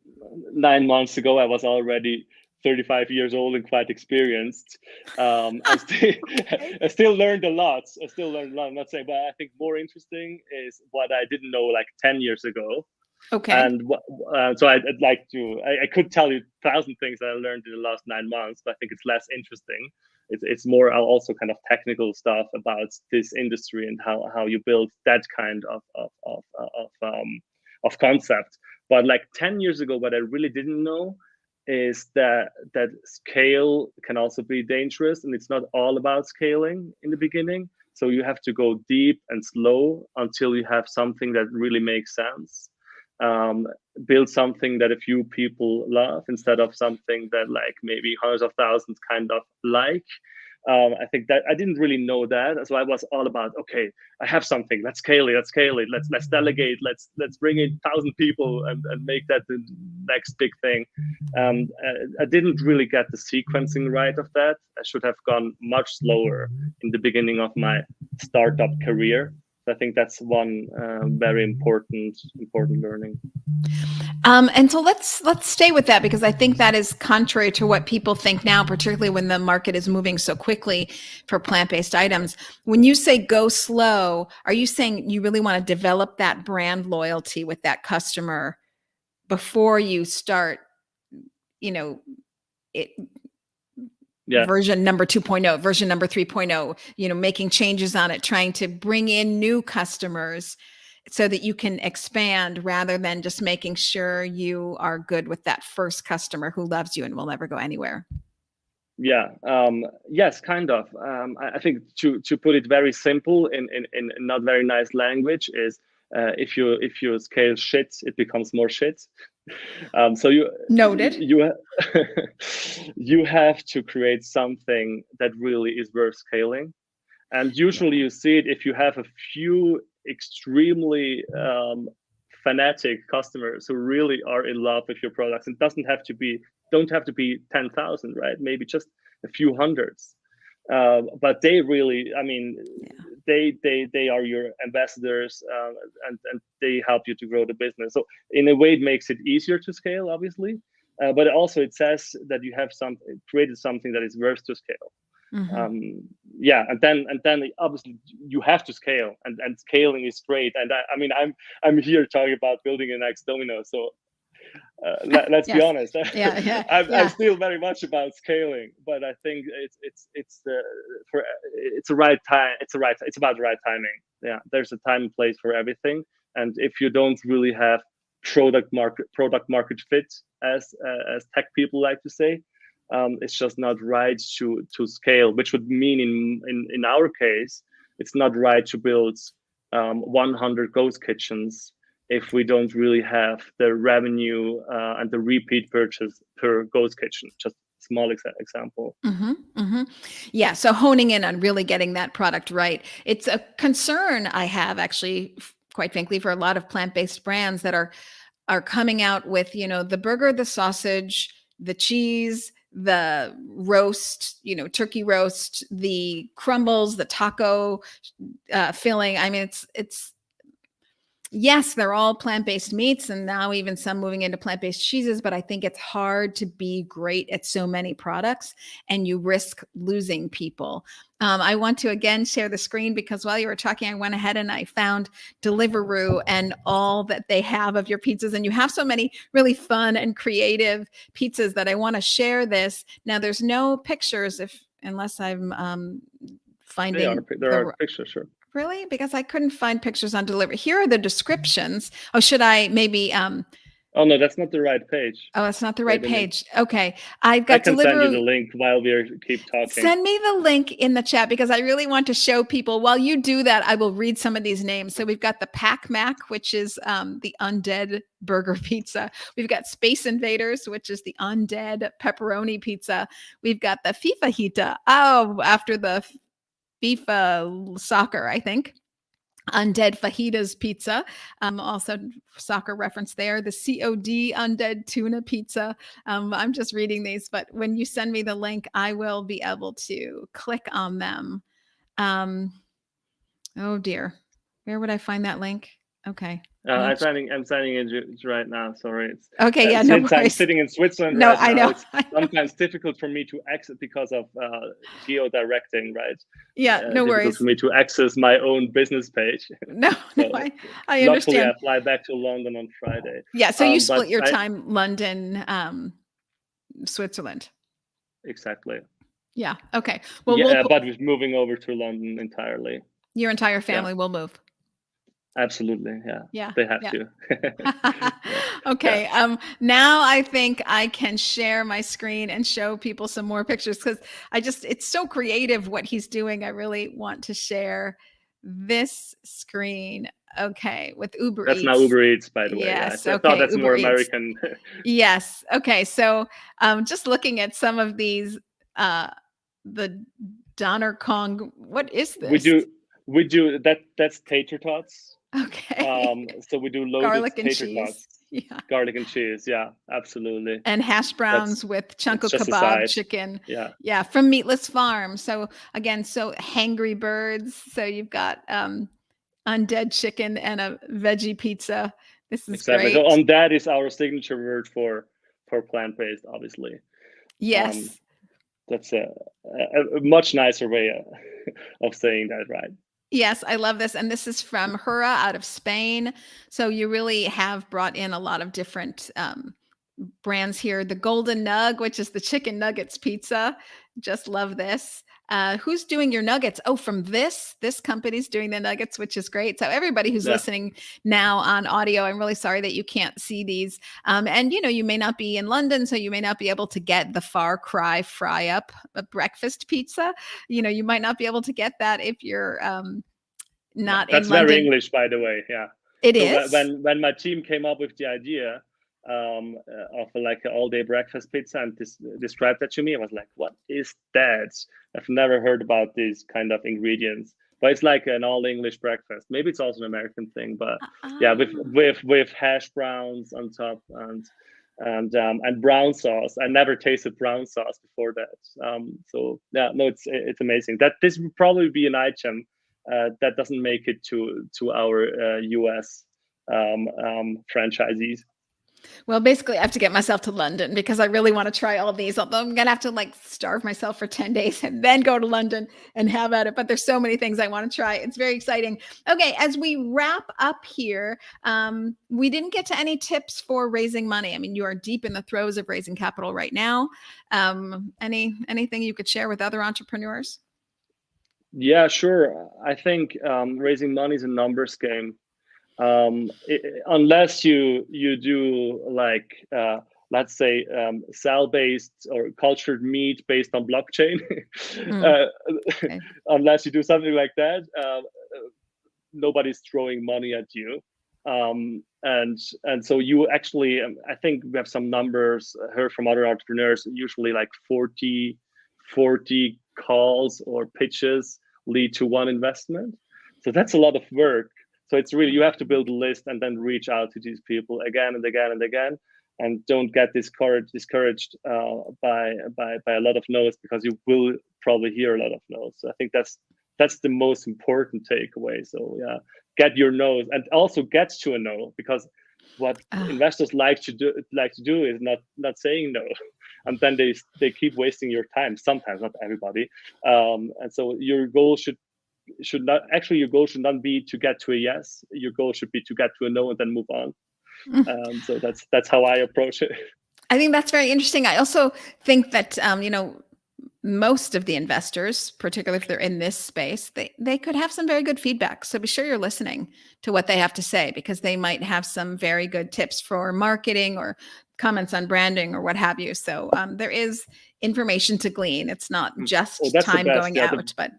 9 months ago, I was already 35 years old and quite experienced. I still learned a lot. I'm not saying, but I think more interesting is what I didn't know like 10 years ago. Okay. And so I'd like to, I could tell you 1,000 things that I learned in the last 9 months, but I think it's less interesting. It's more also kind of technical stuff about this industry and how you build that kind of concept. But like 10 years ago, what I really didn't know is that scale can also be dangerous, and it's not all about scaling in the beginning. So you have to go deep and slow until you have something that really makes sense. Build something that a few people love instead of something that like maybe hundreds of thousands kind of like. I think that I didn't really know that. So I was all about, okay, I have something, let's scale it, let's delegate, let's bring in 1,000 people and make that the next big thing. I didn't really get the sequencing right of that. I should have gone much slower in the beginning of my startup career. I think that's one very important learning. And so let's stay with that, because I think that is contrary to what people think now, particularly when the market is moving so quickly for plant-based items. When you say go slow, are you saying you really want to develop that brand loyalty with that customer before you start, version number 2.0, version number 3.0, making changes on it, trying to bring in new customers so that you can expand, rather than just making sure you are good with that first customer who loves you and will never go anywhere? Yeah. Yes, kind of. I think to put it very simple in not very nice language is, if you scale shit, it becomes more shit. So you noted. You have to create something that really is worth scaling, and usually you see it if you have a few extremely fanatic customers who really are in love with your products. It don't have to be 10,000, right? Maybe just a few hundreds. But they really, I mean, they are your ambassadors, and they help you to grow the business. So in a way, it makes it easier to scale, obviously. But also it says that you have created something that is worth to scale. Yeah, and then obviously you have to scale, and scaling is great. And I mean, I'm here talking about building the next Domino, so let's be honest. I'm still very much about scaling, but I think it's the right time. It's about the right timing. Yeah, there's a time and place for everything, and if you don't really have product market fit, as tech people like to say, it's just not right to scale. Which would mean in our case, it's not right to build 100 ghost kitchens if we don't really have the revenue and the repeat purchase per ghost kitchen. Just a small example. Yeah, so honing in on really getting that product right. It's a concern I have, actually, quite frankly, for a lot of plant-based brands that are coming out with, the burger, the sausage, the cheese, the roast, turkey roast, the crumbles, the taco filling. I mean, it's yes, they're all plant-based meats, and now even some moving into plant-based cheeses, but I think it's hard to be great at so many products, and you risk losing people. I want to again share the screen, because while you were talking, I went ahead and I found Deliveroo and all that they have of your pizzas, and you have so many really fun and creative pizzas that I want to share this. Now, there's no pictures unless I'm finding. There are pictures, sure. Really? Because I couldn't find pictures on delivery. Here are the descriptions. Oh, should I maybe? Oh no, that's not the right page. Oh, it's not the right page. Okay, I've got. I can send you the link while we keep talking. Send me the link in the chat, because I really want to show people. While you do that, I will read some of these names. So we've got the Pac Mac, which is the undead burger pizza. We've got Space Invaders, which is the undead pepperoni pizza. We've got the Fifajita. Oh, after the FIFA soccer, I think. Undead Fajitas Pizza, also soccer reference there. The COD Undead Tuna Pizza. I'm just reading these, but when you send me the link, I will be able to click on them. Oh dear, where would I find that link? Okay. I'm signing it right now. Sorry. Okay, yeah, no worries. I'm sitting in Switzerland right now. I know. It's sometimes difficult for me to exit because of geo-directing, right? Yeah, no worries. For me to access my own business page. No, I understand. Luckily, I fly back to London on Friday. Yeah, so you split your time, London, Switzerland. Exactly. Yeah. Okay. Well, but we're moving over to London entirely. Your entire family will move. Absolutely. Yeah. They have to. Okay. Now I think I can share my screen and show people some more pictures, because it's so creative what he's doing. I really want to share this screen. Okay. With Uber Eats. That's now Uber Eats, by the way. Yes. I thought that's Uber more Eats. American. Yes. Okay. So just looking at some of these, the Donner Kong, what is this? We do that's tater tots. Okay. So we do loaded garlic and tater cheese. tots. Yeah. Garlic and cheese. Yeah, absolutely. And hash browns with chunko kebab chicken. Yeah. Yeah. From Meatless Farm. So again, Hangry Birds. So you've got undead chicken and a veggie pizza. This is exactly. Great. So undead is our signature word for plant-based, obviously. Yes. That's a much nicer way of saying that, right? Yes, I love this. And this is from Hura out of Spain. So you really have brought in a lot of different brands here. The Golden Nug, which is the chicken nuggets pizza. Just love this. Who's doing your nuggets? Oh, from this company's doing the nuggets, which is great. So everybody who's listening now on audio, I'm really sorry that you can't see these. And you may not be in London, so you may not be able to get the Far Cry Fry Up breakfast pizza. You might not be able to get that if you're not in London. That's very English, by the way. Yeah, it is. When my team came up with the idea of like an all-day breakfast pizza and described that to me, I was like, what is that? I've never heard about these kind of ingredients, but it's like an all-English breakfast. Maybe it's also an American thing, but yeah, with hash browns on top and brown sauce. I never tasted brown sauce before that. So yeah, no, it's amazing. That this would probably be an item that doesn't make it to our US franchisees. Well, basically, I have to get myself to London because I really want to try all these. Although I'm gonna have to like starve myself for 10 days and then go to London and have at it. But there's so many things I want to try. It's very exciting. Okay, as we wrap up here, we didn't get to any tips for raising money. I mean, you are deep in the throes of raising capital right now. Anything you could share with other entrepreneurs? Yeah, sure. I think raising money is a numbers game. Unless you do like let's say cell-based or cultured meat based on blockchain, Okay. unless you do something like that, nobody's throwing money at you. And so you actually, I think we have some numbers heard from other entrepreneurs, usually like 40 calls or pitches lead to one investment. So that's a lot of work. So it's really, you have to build a list and then reach out to these people again and again and again, and don't get discouraged by a lot of no's, because you will probably hear a lot of no's. So I think that's the most important takeaway. So yeah, get your no's, and also get to a no, because what investors like to do is not saying no, and then they keep wasting your time. Sometimes, not everybody. And so your goal should not be to get to a yes. Your goal should be to get to a no and then move on. So that's how I approach it. I think that's very interesting. I also think that most of the investors, particularly if they're in this space, they could have some very good feedback. So be sure you're listening to what they have to say, because they might have some very good tips for marketing or comments on branding or what have you. So there is information to glean. It's not just time going out, but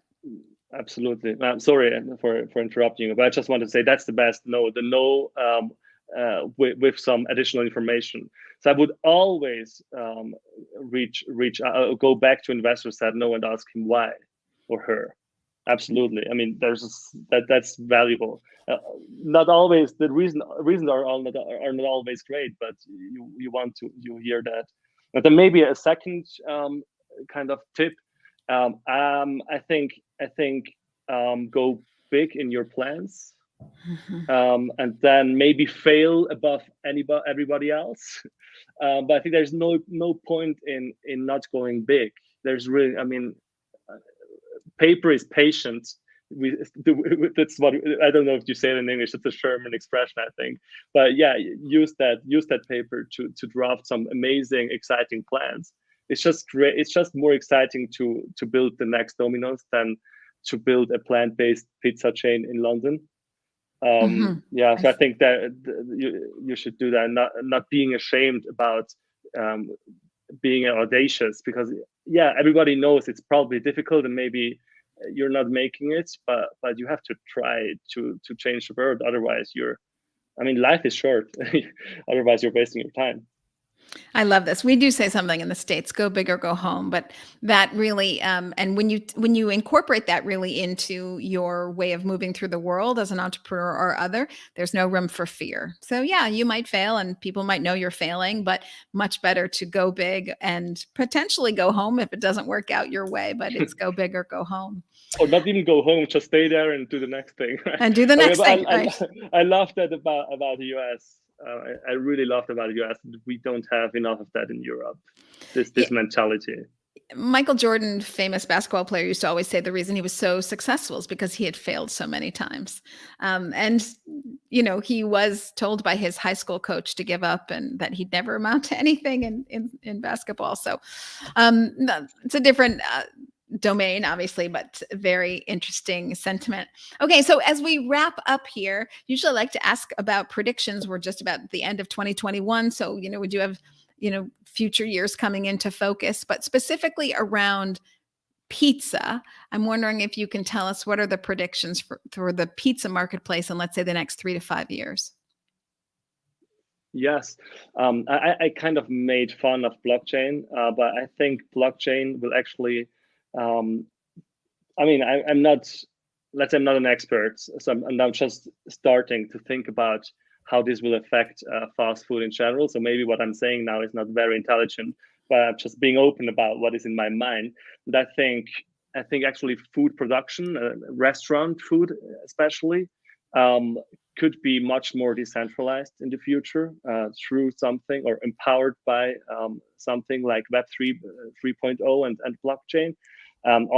absolutely. Sorry for interrupting you, but I just want to say that's the best no. The no with some additional information. So I would always go back to investors that know and ask him why, or her. Absolutely. I mean, that's valuable. Not always the reasons are not always great, but you hear that. But then maybe a second kind of tip. I think go big in your plans. And then maybe fail above everybody else. But I think there's no point in not going big. There's really, I mean, paper is patient. That's what, I don't know if you say it in English. It's a German expression, I think. But yeah, use that paper to draft some amazing, exciting plans. It's just great. It's just more exciting to build the next Domino's than to build a plant-based pizza chain in London. Yeah, so I think that you should do that, not being ashamed about being audacious, because yeah, everybody knows it's probably difficult and maybe you're not making it, but you have to try to change the world. Otherwise life is short. Otherwise you're wasting your time. I love this. We do say something in the States, go big or go home, but that really, and when you incorporate that really into your way of moving through the world as an entrepreneur or other, there's no room for fear. So yeah, you might fail and people might know you're failing, but much better to go big and potentially go home if it doesn't work out your way, but it's go big or go home. Or not even go home, just stay there and do the next thing. Right? And do the next thing, right? I love that about the US. I really loved about the US. We don't have enough of that in Europe. This mentality. Michael Jordan, famous basketball player, used to always say the reason he was so successful is because he had failed so many times. And he was told by his high school coach to give up and that he'd never amount to anything in basketball. So it's a different domain, obviously, but very interesting sentiment. Okay, so as we wrap up here, usually I like to ask about predictions. We're just about at the end of 2021, so we do have future years coming into focus, but specifically around pizza, I'm wondering if you can tell us what are the predictions for the pizza marketplace in, let's say, the next 3 to 5 years. Yes, I kind of made fun of blockchain, but I think blockchain will actually. I'm not. Let's say I'm not an expert, so I'm now just starting to think about how this will affect fast food in general. So maybe what I'm saying now is not very intelligent, but I'm just being open about what is in my mind. But I think actually food production, restaurant food especially, could be much more decentralized in the future through something, or empowered by something like Web 3.0 and blockchain.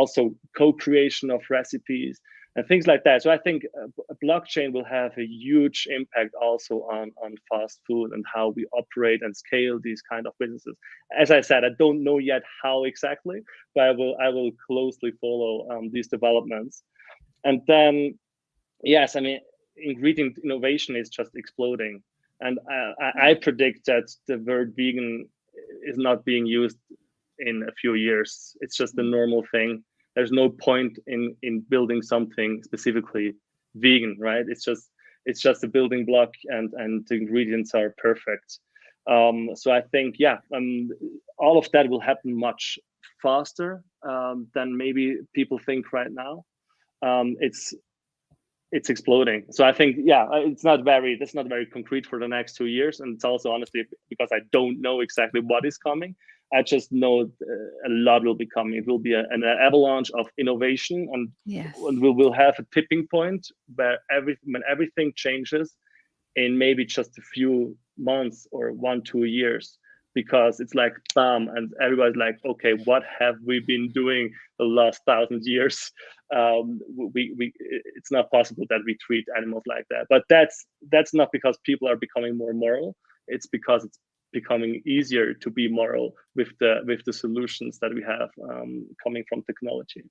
Also co-creation of recipes and things like that. So I think blockchain will have a huge impact also on fast food and how we operate and scale these kind of businesses. As I said, I don't know yet how exactly, but I will closely follow these developments. And then, yes, I mean, ingredient innovation is just exploding. And I predict that the word vegan is not being used in a few years. It's just a normal thing. There's no point in building something specifically vegan, right? It's just a building block, and the ingredients are perfect. So I think, yeah, all of that will happen much faster than maybe people think right now. It's exploding. So I think, yeah, that's not very concrete for the next 2 years. And it's also honestly because I don't know exactly what is coming. I just know a lot will be coming. It will be an avalanche of innovation, and Yes. we will have a tipping point where when everything changes in maybe just a few months or 1-2 years, because it's like bam, and everybody's like, okay, what have we been doing the last 1,000 years? It's not possible that we treat animals like that. But that's not because people are becoming more moral. It's because it's becoming easier to be moral with the solutions that we have coming from technology.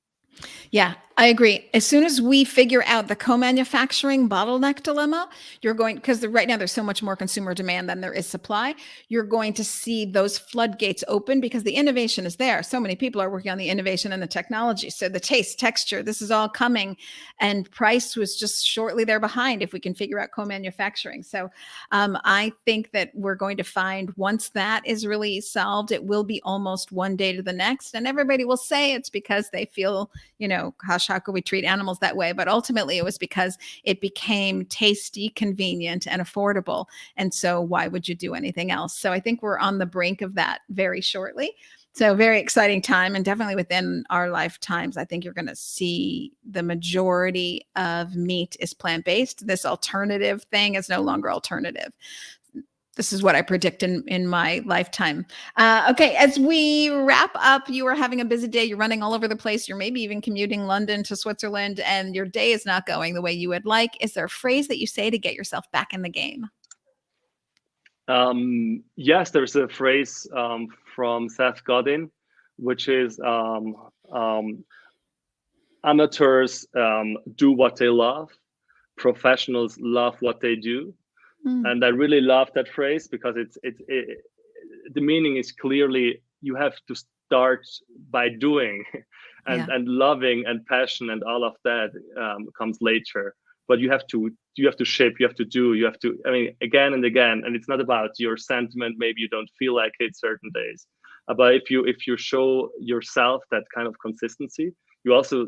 Yeah, I agree. As soon as we figure out the co-manufacturing bottleneck dilemma, you're going, because right now there's so much more consumer demand than there is supply, you're going to see those floodgates open because the innovation is there. So many people are working on the innovation and the technology. So the taste, texture, this is all coming, and price was just shortly there behind if we can figure out co-manufacturing. So I think that we're going to find once that is really solved, it will be almost one day to the next. And everybody will say it's because they feel, gosh, how could we treat animals that way? But ultimately it was because it became tasty, convenient, and affordable. And so why would you do anything else? So I think we're on the brink of that very shortly. So very exciting time, and definitely within our lifetimes, I think you're going to see the majority of meat is plant-based. This alternative thing is no longer alternative. This is what I predict in my lifetime. Okay, as we wrap up, you are having a busy day. You're running all over the place. You're maybe even commuting London to Switzerland, and your day is not going the way you would like. Is there a phrase that you say to get yourself back in the game? Yes, there's a phrase from Seth Godin, which is amateurs do what they love, professionals love what they do. And I really love that phrase because the meaning is clearly you have to start by doing, and loving and passion and all of that comes later. But you have to ship, you have to do, you have to, I mean, again and again. And it's not about your sentiment. Maybe you don't feel like it certain days, but if you show yourself that kind of consistency, you also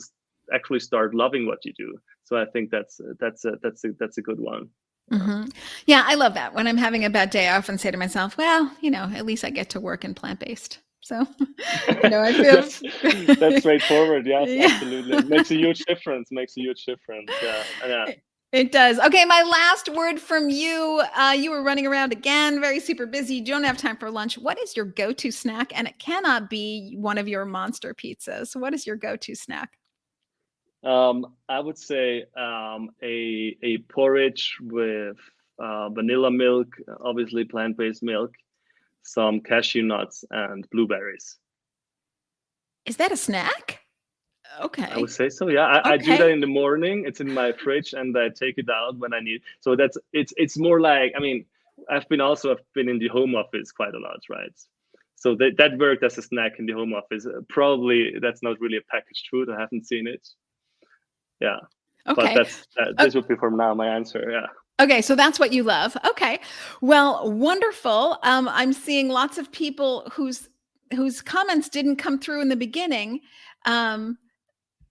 actually start loving what you do. So I think that's a good one. Mm-hmm. Yeah, I love that. When I'm having a bad day, I often say to myself, well, at least I get to work in plant-based. So, I feel that's straightforward. Yes, yeah. Absolutely. It makes a huge difference. Yeah. It does. Okay, my last word from you. You were running around again, very super busy. You don't have time for lunch. What is your go-to snack? And it cannot be one of your monster pizzas. So what is your go-to snack? I would say a porridge with vanilla milk, obviously plant-based milk, some cashew nuts, and blueberries. Is that a snack? Okay. I would say so. Yeah, I do that in the morning. It's in my fridge, and I take it out when I need. So it's more like, I mean, I've been in the home office quite a lot, right? So that worked as a snack in the home office. Probably that's not really a packaged food. I haven't seen it. Yeah. Okay. But this would be for now my answer. Yeah. Okay, so that's what you love. Okay, well, wonderful. I'm seeing lots of people whose comments didn't come through in the beginning, and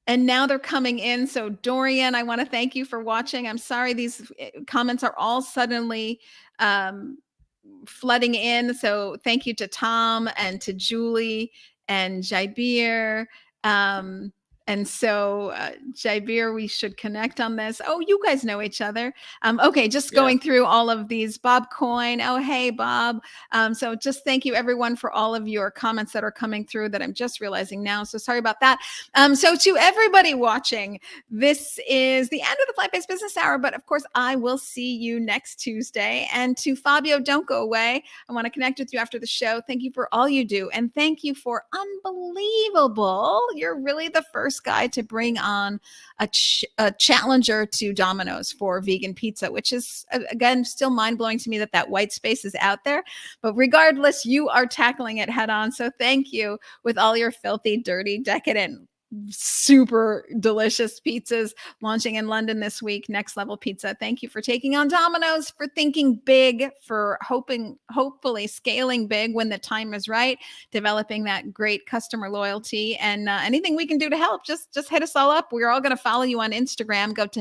now they're coming in. So Dorian, I want to thank you for watching. I'm sorry these comments are all suddenly flooding in. So thank you to Tom and to Julie and Jaibir. And so, Jaibir, we should connect on this. Oh, you guys know each other. Okay, just going through all of these. Bob Coyne. Oh, hey, Bob. So just thank you, everyone, for all of your comments that are coming through that I'm just realizing now. So sorry about that. So to everybody watching, this is the end of the Plant-Based Business Hour. But of course, I will see you next Tuesday. And to Fabio, don't go away. I want to connect with you after the show. Thank you for all you do. And thank you for unbelievable. You're really the first guy to bring on a challenger to Domino's for vegan pizza, which is, again, still mind-blowing to me that white space is out there. But regardless, you are tackling it head on. So thank you with all your filthy, dirty, decadent, super delicious pizzas launching in London this week. Next Level Pizza. Thank you for taking on Domino's, for thinking big, for hopefully scaling big when the time is right, developing that great customer loyalty, and anything we can do to help, just hit us all up. We're all going to follow you on Instagram. Go to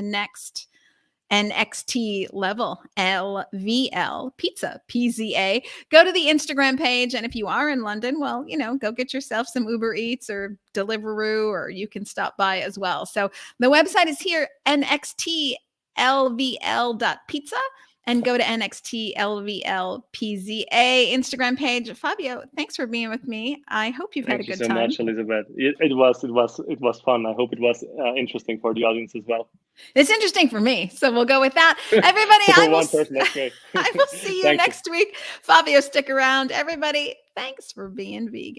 NXT Level LVL Pizza PZA. Go to the Instagram page, and if you are in London, well, go get yourself some Uber Eats or Deliveroo, or you can stop by as well. So the website is here, nxtlvl.pizza, and go to NXT LVL PZA Instagram page. Fabio, thanks for being with me. I hope you've had a good time. Thank you so much, Elizabeth. It was fun. I hope it was interesting for the audience as well. It's interesting for me, so we'll go with that. Everybody, I will see you next week. Fabio, stick around. Everybody, thanks for being vegan.